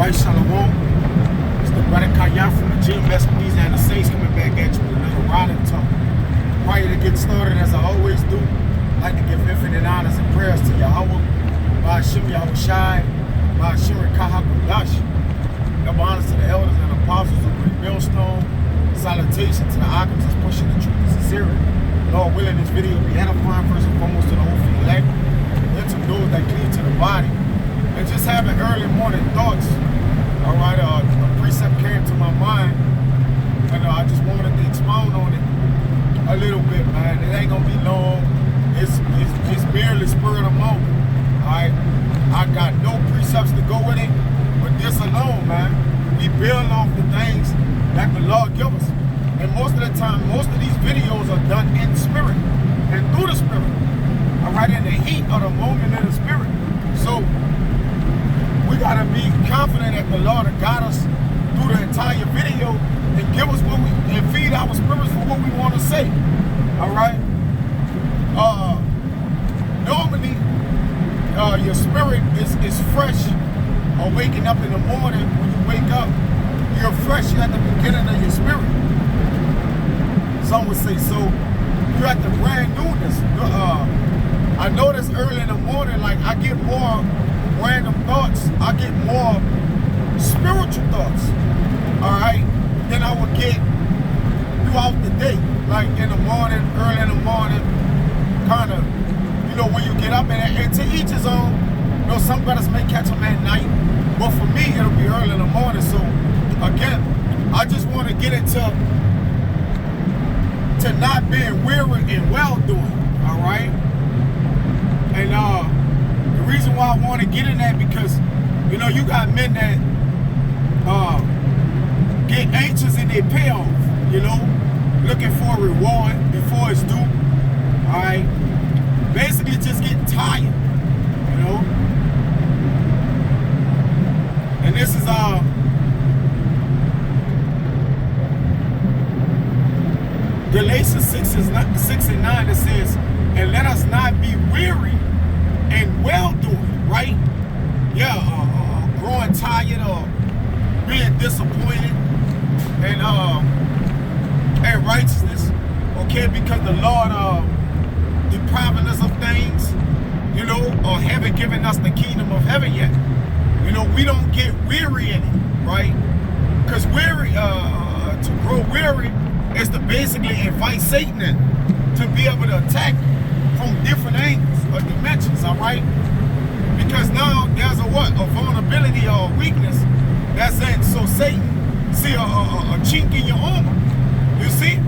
Right, Shalom. It's the brother Kaya from the GMS Police and the Saints coming back at you with another Riding Talk. Prior to get started, as I always do, I'd like to give infinite honors and prayers to Yahweh, Ba'ashim Yahweh Shai, Ba'ashim Kahakudash. Double honors to the elders and apostles of Great Millstone. Salutation to the Occams that's pushing the truth and sincerity. Lord willing, this video be edifying first and foremost to the whole elect, then to those that cleave to the body. And just having early morning thoughts. All right, a precept came to my mind, and I just wanted to expound on it a little bit, man. It ain't gonna be long. It's merely spur of the moment. All right, I got no precepts to go with it, but this alone, man, we build off the things that the Lord give us. And most of the time, most of these videos are done in spirit and through the spirit. All right, in the heat of the moment in the spirit. So we gotta be confident that the Lord will guide us through the entire video and give us what we and feed our spirits for what we want to say. All right. Normally, your spirit is fresh. Or waking up in the morning, when you wake up, you're fresh. You're at the beginning of your spirit. Some would say so. You're at the brand newness. I notice early in the morning, like I get more random thoughts. I get more spiritual thoughts, all right, than I would get throughout the day. Like in the morning, early in the morning, kind of, you know, when you get up and to each his own. You know, some brothers may catch them at night, but for me, it'll be early in the morning. So again, I just want to get into not being weary and well doing, all right? And the reason why I want to get in that because, you know, you got men that get anxious in their payoff, you know, looking for a reward before it's due, all right? Basically just getting tired, you know? And this is Galatians 6 and 9 that says, and let us not be weary and well doing, right? Yeah, growing tired or being disappointed and righteousness, okay, because the Lord depriving us of things, you know, or haven't given us the kingdom of heaven yet. You know, we don't get weary in it, right? Because weary, to grow weary is to basically invite Satan in to be able to attack from different angles or dimensions, all right? Because now there's a vulnerability or a weakness that's in. So Satan see a chink in your armor. You see?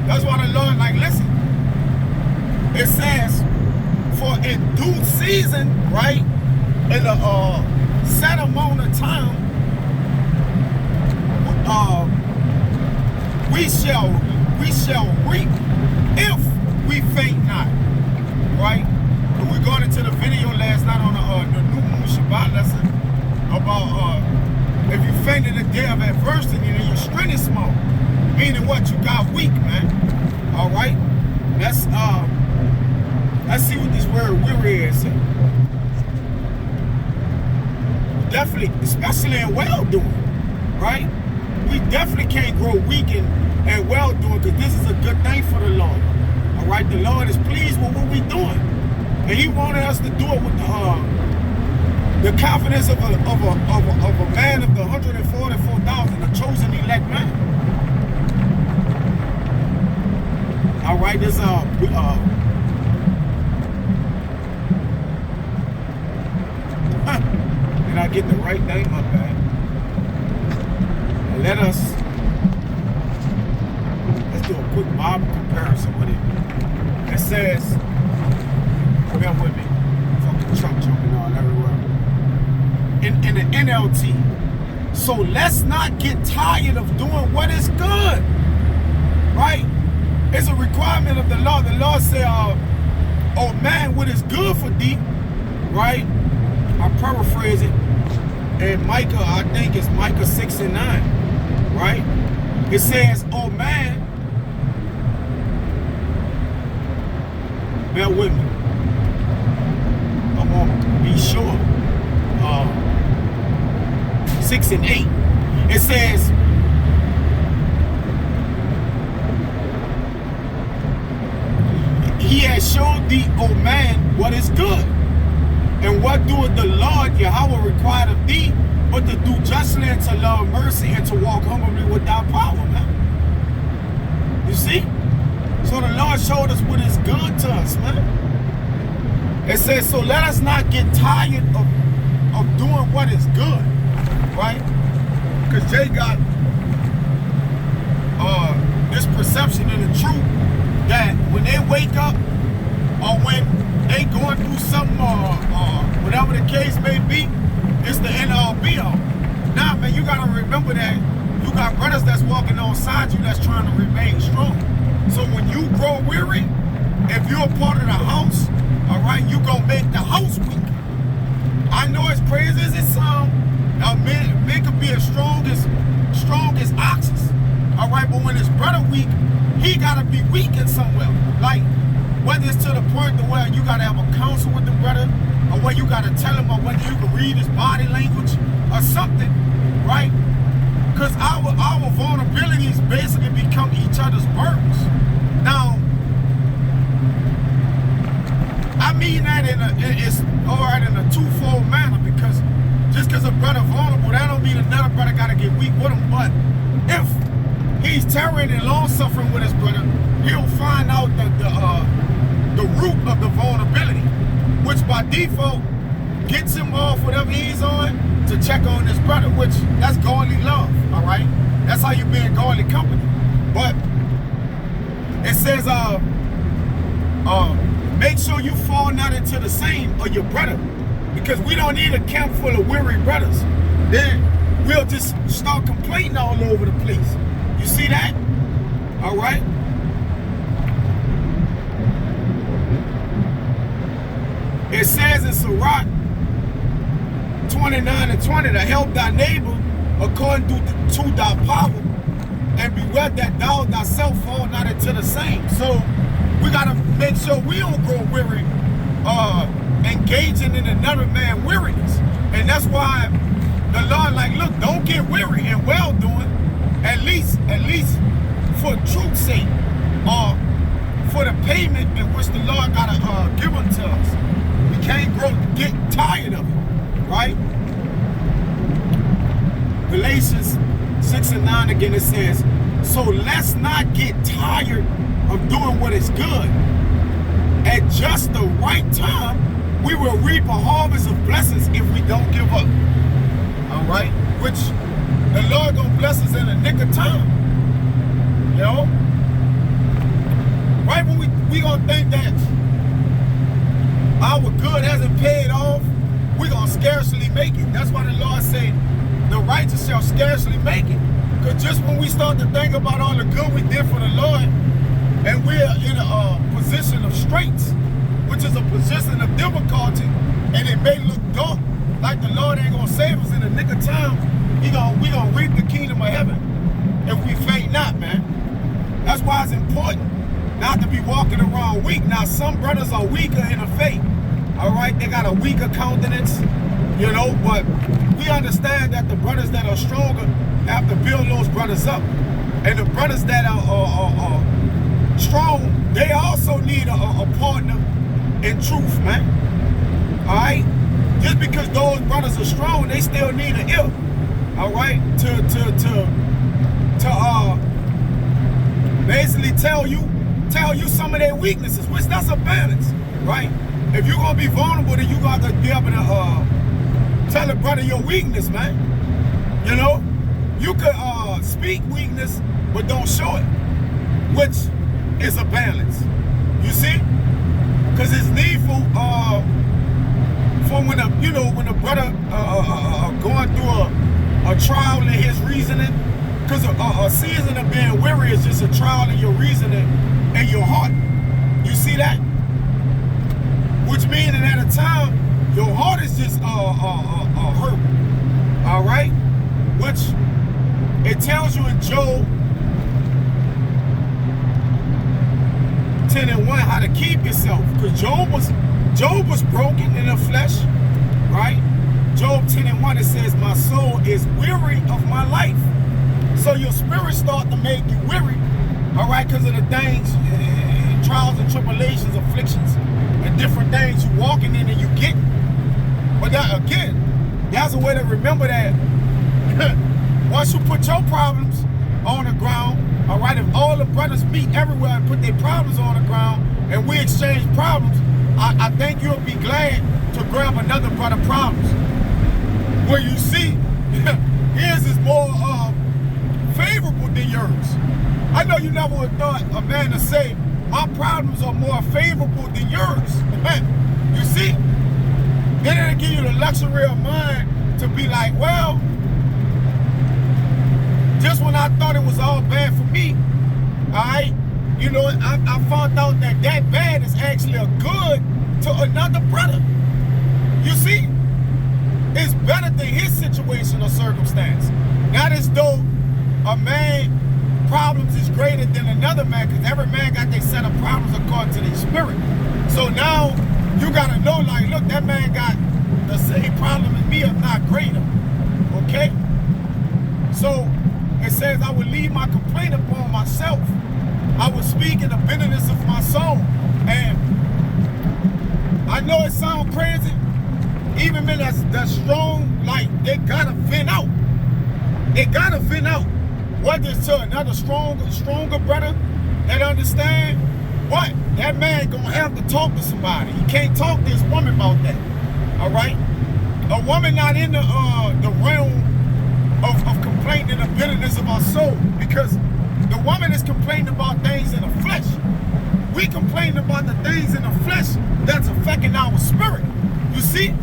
That's why the Lord, like, listen. It says, for in due season, right? In the set amount of time, we shall reap if we faint not, right? And we got into the video last night on the new moon Shabbat lesson about if you faint in the day of adversity, then your strength is small, meaning what? You got weak, man. All right, let's see what this word weary is. Definitely, especially in well-doing, right? We definitely can't grow weak and well-doing because this is a good thing for the Lord. All right, the Lord is pleased with what we're doing, and He wanted us to do it with the confidence of a man of the 144,000, the chosen elect man. All right, this Did I get the right name up, man? Let's do a quick Bible comparison with it. It says, bear with me, fucking truck jumping on everywhere. In the NLT, so let's not get tired of doing what is good, right? It's a requirement of the law. The law said, oh man, what is good for thee, right? I paraphrase it. And Micah, I think it's Micah 6 and 9, right? It says, oh man, bear with me. I want to be sure. 6 and 8. It says, He has showed thee, O man, what is good. And what doeth the Lord Yahweh require of thee, but to do justly and to love mercy and to walk humbly with thy power, man. You see? So the Lord showed us what is good to us, man. It says, so let us not get tired of doing what is good, right? Because Jay got this perception in the truth that when they wake up or when they going through something or whatever the case may be, it's the end all be all. Nah, man, you gotta remember that you got brothers that's walking alongside you that's trying to remain strong. So when you grow weary, if you're a part of the house, all right, you gonna make the house weak. I know as crazy as it sounds, men could be as strong as oxes, all right, but when his brother weak, he gotta be weak in somewhere. Like, whether it's to the point to where you gotta have a counsel with the brother, or where you gotta tell him, or whether you can read his body language or something, right? Because our vulnerabilities basically become each other's burdens. Now, I mean that it's all right in a twofold manner, because just because a brother vulnerable, that don't mean another brother gotta get weak with him. But if he's tarrying and long-suffering with his brother, he'll find out the root of the vulnerability, which by default gets him off whatever he's on to check on his brother, which that's godly love, all right? That's how you be in godly company. But it says, make sure you fall not into the same of your brother, because we don't need a camp full of weary brothers. Then we'll just start complaining all over the place. You see that? All right? It says in Sirach 29 and 20 to help thy neighbor according to thy power, and beware that thou thyself fall not into the same. So we gotta make sure we don't grow weary engaging in another man's weariness. And that's why the Lord like, look, don't get weary in well doing, at least for truth's sake, or for the payment in which the Lord gotta give unto us. We can't get tired of it, right? Galatians 6 and 9 again, it says, so let's not get tired of doing what is good. At just the right time, we will reap a harvest of blessings if we don't give up. All right? Which the Lord gonna bless us in the nick of time. You know? Right when we gonna think that our good hasn't paid off, we're gonna scarcely make it. That's why the Lord said, the righteous shall scarcely make it. Because just when we start to think about all the good we did for the Lord, and we're in a position of straits, which is a position of difficulty, and it may look dark, like the Lord ain't gonna save us in the nick of time, we gonna reap the kingdom of heaven if we faint not, man. That's why it's important not to be walking around weak. Now, some brothers are weaker in the faith, all right? They got a weaker countenance, you know, but we understand that the brothers that are stronger have to build those brothers up. And the brothers that are strong, they also need a partner in truth, man. All right? Just because those brothers are strong, they still need an ear, all right? To basically tell you some of their weaknesses, which that's a balance, right? If you're gonna be vulnerable, then you got to be able to tell a brother your weakness, man. You know, you could speak weakness, but don't show it, which is a balance. You see, because it's needful for when a brother going through a trial in his reasoning, because a season of being weary is just a trial in your reasoning and your heart. You see that? Which means that at a time, your heart is just hurt. All right? Which it tells you in Job 10 and 1 how to keep yourself. Because Job was broken in the flesh, right? Job 10:1, it says, my soul is weary of my life. So your spirit start to make you weary, all right, because of the things, trials and tribulations, afflictions, and different things you walking in and you get. But that, again, that's a way to remember that once you put your problems on the ground, all right, if all the brothers meet everywhere and put their problems on the ground and we exchange problems, I think you'll be glad to grab another brother's problems. Where you see, his is more favorable than yours. I know you never would thought a man to say, my problems are more favorable than yours. You see? Then it'll give you the luxury of mind to be like, well, just when I thought it was all bad for me, all right, you know, I found out that bad is actually a good to another brother. You see? It's better than his situation or circumstance. Not as though a man problems is greater than another man, because every man got their set of problems according to their spirit. So now you gotta know, like, look, that man got the same problem as me, if not greater. Okay? So it says, I would leave my complaint upon myself. I would speak in the bitterness of my soul. And I know it sounds crazy. Even men that's strong, like, they gotta vent out. They gotta vent out. Whether it's to another stronger brother that understand what, that man gonna have to talk to somebody. He can't talk to his woman about that. All right? A woman not in the realm of complaining and the bitterness of our soul, because the woman is complaining about things in the flesh. We complain about the things in the flesh that's affecting our spirit. You see?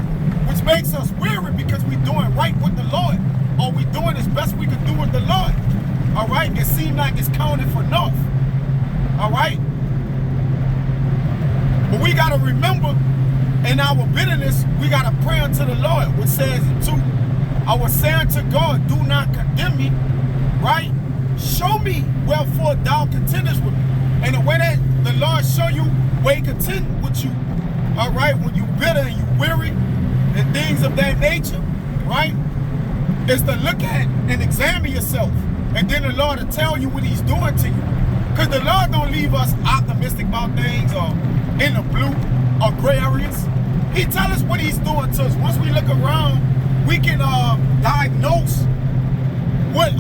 Which makes us weary, because we're doing right with the Lord, or we're doing as best we can do with the Lord. All right? It seems like it's counted for naught. All right? But we got to remember, in our bitterness, we got to pray unto the Lord, which says in 2, I will say unto God, do not condemn me, right? Show me wherefore thou contendest with me. And the way that the Lord show you where he contend with you, all right, when you bitter and you weary and things of that nature, right, is to look at and examine yourself. And then the Lord will tell you what he's doing to you. Because the Lord don't leave us optimistic about things or in the blue or gray areas. He tell us what he's doing to us. Once we look around, we can diagnose what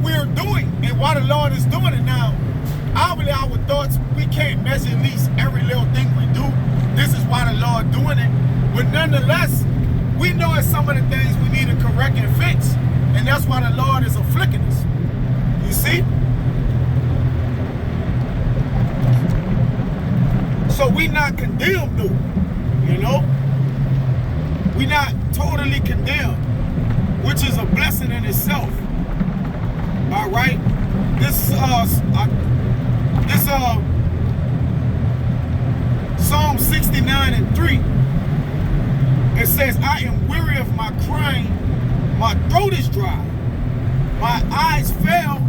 we're doing and why the Lord is doing it. Now, obviously our thoughts, we can't measure at least every little thing we do. This is why the Lord doing it. But nonetheless, we know it's some of the things we need to correct and fix. And that's why the Lord is afflicting us. You see? So we not condemned, though. You know? We not totally condemned, which is a blessing in itself. All right? This Psalm 69:3. It says, I am weary of my crying, my throat is dry, my eyes fail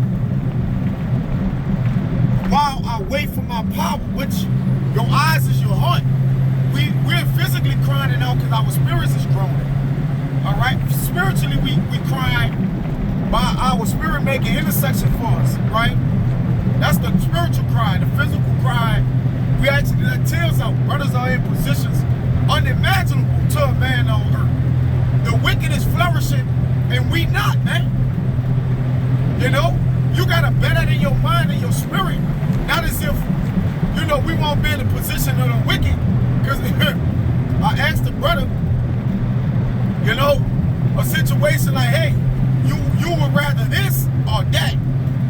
while I wait for my power, which your eyes is your heart. We're physically crying out because our spirits is groaning. All right? Spiritually, we cry by our spirit making intercession for us, right? That's the spiritual cry. The physical cry, we actually let tears out. Brothers are in positions unimaginable to a man on earth. The wicked is flourishing and we not, man. You know, you gotta better in your mind and your spirit. Not as if, you know, we won't be in the position of the wicked. Because I asked the brother, you know, a situation like, hey, you would rather this or that.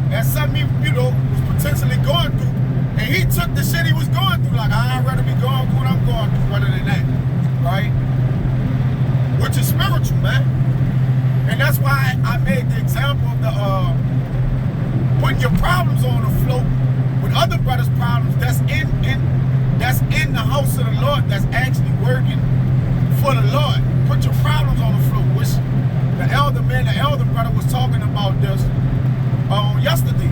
And something, you know, was potentially going through. And he took the shit he was going through, like, I'd rather be going through what I'm going through rather than that, right? Which is spiritual, man. And that's why I made the example of the putting your problems on the float with other brothers' problems that's in the house of the Lord, that's actually working for the Lord. Put your problems on the float, which the elder brother was talking about this yesterday,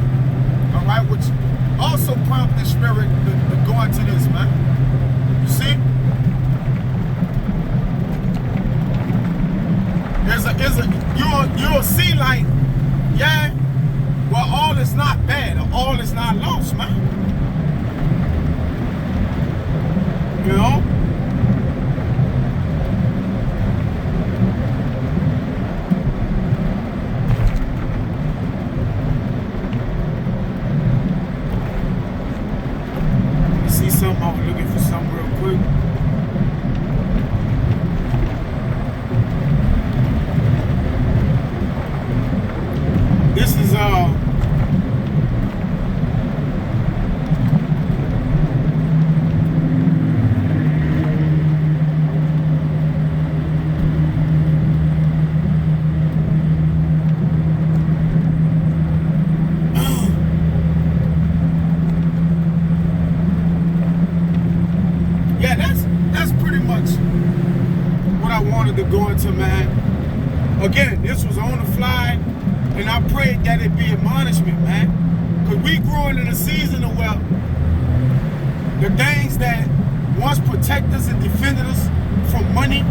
all right, which also prompted the spirit to go into this, man. You see? you'll see like, yeah, well, all is not bad, or all is not lost, man. You know? See something, I was looking for something real quick. This is yeah, that's pretty much what I wanted to go into, man. Again, this was on the fly. And I prayed that it be admonishment, man. Because we growing in a season of where the things that once protected us and defended us from money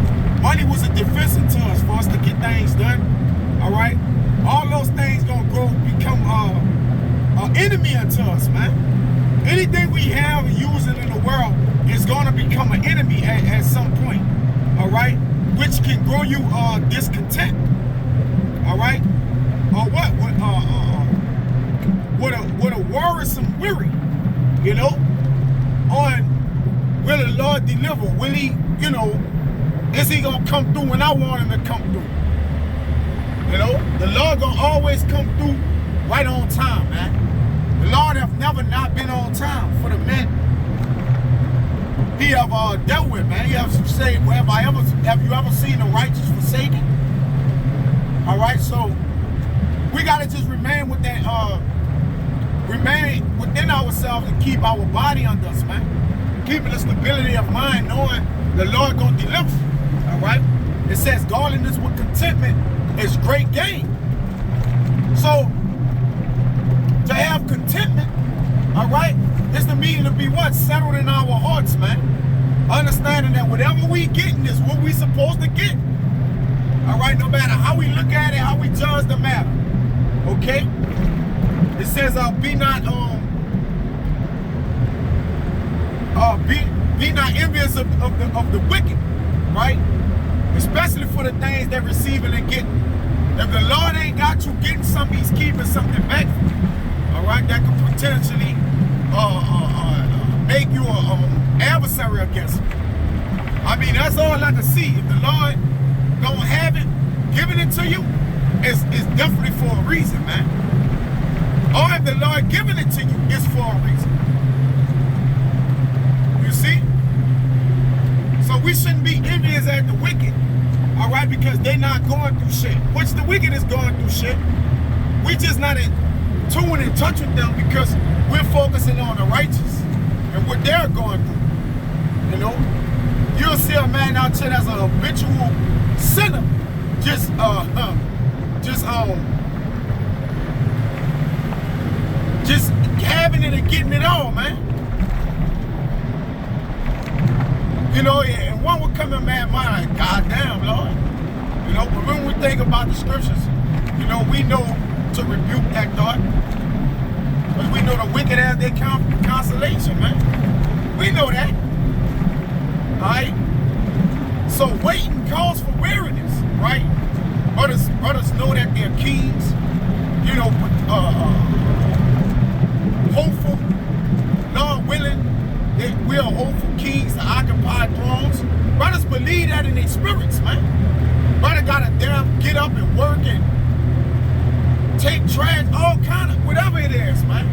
was a defense to us for us to get things done. All right? All those things gonna become an enemy unto us, man. Anything we have and using in the world is gonna become an enemy at some point. All right? Which can grow you discontent. All right? Or what? With a worrisome weary, you know? On will the Lord deliver? Will he, you know, is he gonna come through when I want him to come through? You know? The Lord gonna always come through right on time, man. The Lord have never not been on time for the men he have dealt with, man. He have said, have you ever seen the righteous forsaken? All right, so we gotta just remain with that, remain within ourselves and keep our body under us, man. Keeping the stability of mind, knowing the Lord gonna deliver. All right. It says godliness with contentment is great gain. So to have contentment, all right, is the meaning to be what? Settled in our hearts, man. Understanding that whatever we getting is what we supposed to get. All right, no matter how we look at it, how we judge the matter. Okay? It says, be not envious of the wicked, right? Especially for the things they're receiving and getting. If the Lord ain't got you getting something, he's keeping something back from you. All right, that could potentially make you an adversary against him. I mean, that's all I can see. If the Lord don't have it, giving it to you, it's definitely for a reason, man. Or if the Lord giving it to you, it's for a reason. You see? So we shouldn't be envious at the wicked, all right, because they're not going through shit. Which the wicked is going through shit. We just not in tune and touch with them because we're focusing on the righteous and what they're going through. You know? You'll see a man out there that's an habitual sinner, just having it and getting it all, man. You know, and one would come in man's mind, like, God damn, Lord. You know, but when we think about the scriptures, you know, we know to rebuke that thought. Because we know the wicked have their consolation, man. We know that. Alright? So waiting calls for weariness, right? Brothers know that they're kings, you know, hopeful, Lord willing, that we are hopeful kings to occupy thrones. Brothers believe that in their spirits, man. Brother gotta damn get up and work and take trash, all kind of, whatever it is, man.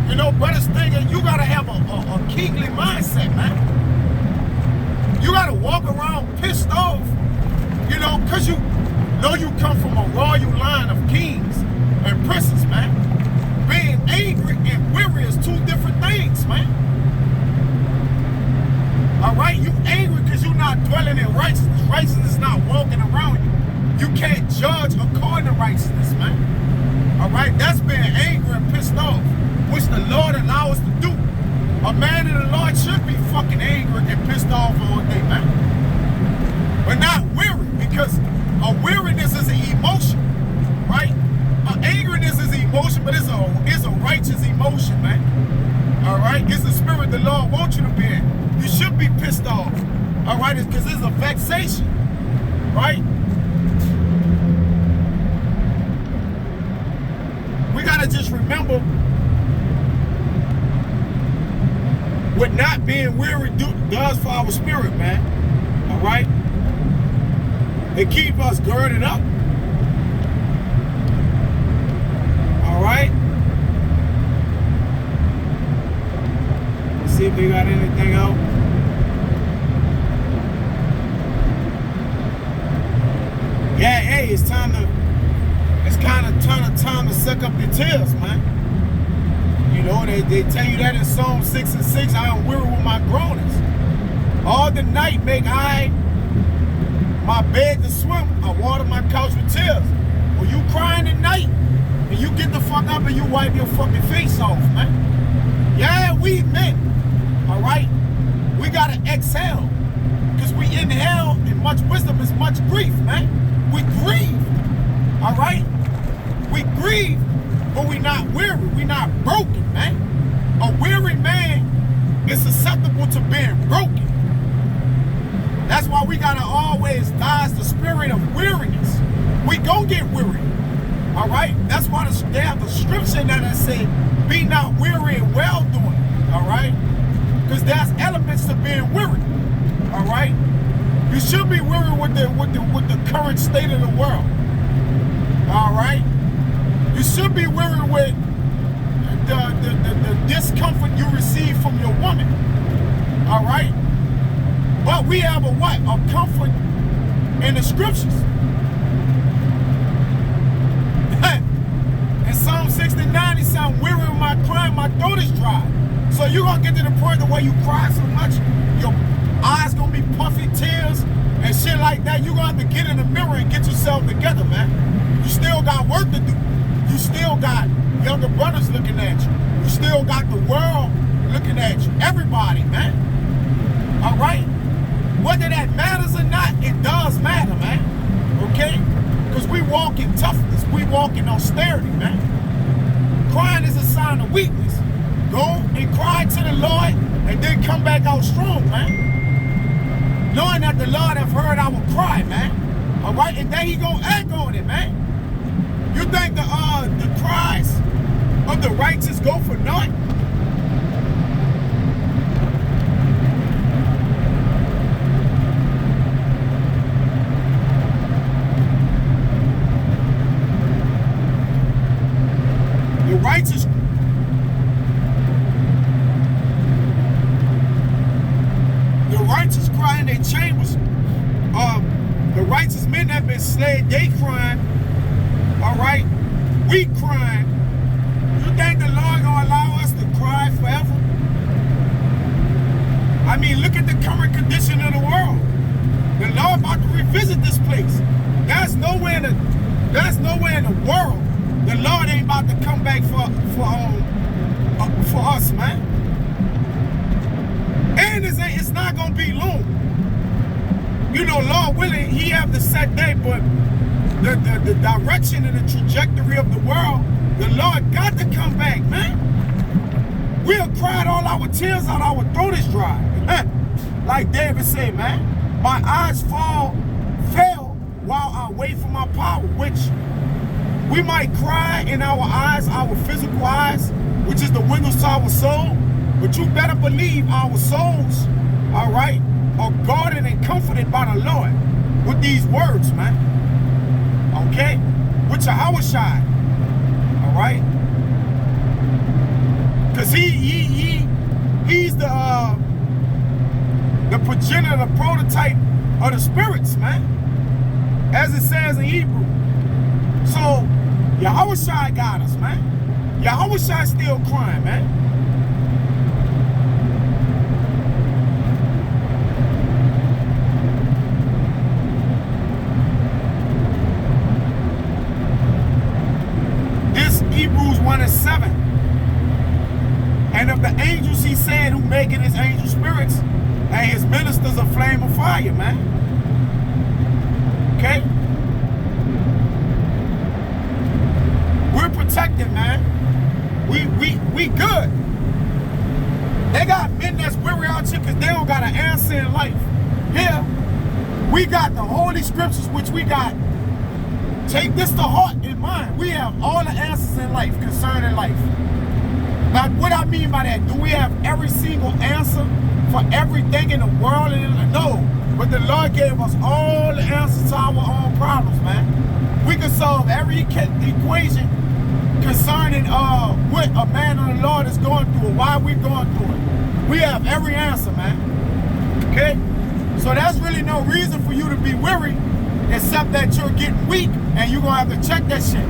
You know, brothers thinking you gotta have a kingly mindset, man. You gotta walk around pissed off, you know, because you know you come from a royal line of kings and princes, man. Being angry and weary is two different things, man. All right, you angry because you're not dwelling in righteousness. Righteousness is not walking around you. You can't judge according to righteousness, man. All right, that's being angry and pissed off, which the Lord allows us to do. A man in the Lord should be fucking angry and pissed off all day, man. But not weary, because a weariness is an emotion. tears is a vexation, right? We gotta just remember what not being weary does for our spirit, man. All right? It keep us girded up. All right? Let's see if they got anything else. Yeah, hey, it's kind of time to suck up your tears, man. You know, they tell you that in Psalm 6:6, I am weary with my groanings. All the night make I my bed to swim. I water my couch with tears. When you crying at night, and you get the fuck up and you wipe your fucking face off, man. Yeah, we men, all right? We gotta exhale. Because we inhale, and much wisdom is much grief, man. We grieve, all right? We grieve, but we not weary. We not broken, man. A weary man is susceptible to being broken. That's why we gotta always dodge the spirit of weariness. We gon' get weary, all right? That's why they have the scripture that say, be not weary in well-doing, all right? Because there's elements to being weary, all right? You should be weary with the current state of the world, all right? You should be weary with the discomfort you receive from your woman, all right? But we have a what? A comfort in the scriptures. In Psalm 69, he said, I'm weary with my crying, my throat is dry. So you're going to get to the point where you cry so much, your eyes going to be puffy tears and shit like that. You're going to have to get in the mirror and get yourself together, man. You still got work to do. You still got younger brothers looking at you. You still got the world looking at you. Everybody, man. All right? Whether that matters or not, it does matter, man. Okay? Because we walk in toughness. We walk in austerity, man. Crying is a sign of weakness. Go and cry to the Lord and then come back out strong, man. Knowing that the Lord have heard our cry, man. All right? And then he gonna act on it, man. You think the cries of the righteous go for naught? The righteous cry in their chambers. The righteous men that have been slain, they crying. All right, we crying. You think the Lord gonna allow us to cry forever? I mean, look at the current condition of the world. The Lord about to revisit this place. There's nowhere in the world the Lord ain't about to come back for us, man. And it's not gonna be long. You know, Lord willing, he have the set day, but the direction and the trajectory of the world, the Lord got to come back, man. We have cried all our tears out, our throat is dry. Like David said, man, my eyes fell while I wait for my power, which we might cry in our eyes, our physical eyes, which is the windows to our soul, but you better believe our souls, all right, are guarded and comforted by the Lord with these words, man. Okay? With Yahushua. All right? Because he's the progenitor, the prototype of the spirits, man. As it says in Hebrew. So, Yahushua got us, man. Yahushua still crying, man. Hebrews 1:7. And of the angels he said, who maketh his angel spirits and his ministers a flame of fire, man. Okay? We're protected, man. We good. They got men that's weary out here because they don't got an answer in life. Here, We got the holy scriptures, which we got. Take this to heart in mind. We have all the answers in life concerning life. Now, what I mean by that, do we have every single answer for everything in the world? No, but the Lord gave us all the answers to our own problems, man. We can solve every equation concerning what a man of the Lord is going through, or why we're going through it. We have every answer, man. Okay? So there's really no reason for you to be weary, except that you're getting weak and you're going to have to check that shit.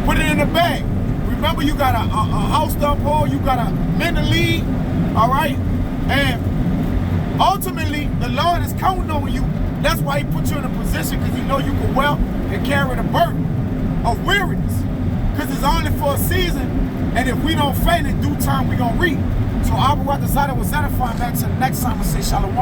Put it in the bag. Remember, you got a house to uphold, you got a men to lead, all right? And ultimately, the Lord is counting on you. That's why he put you in a position, because he know you can well and carry the burden of weariness. Because it's only for a season, and if we don't faint in due time, we're going to reap. So Abba Ratazada was edifying. Back to the next time, I say shalom.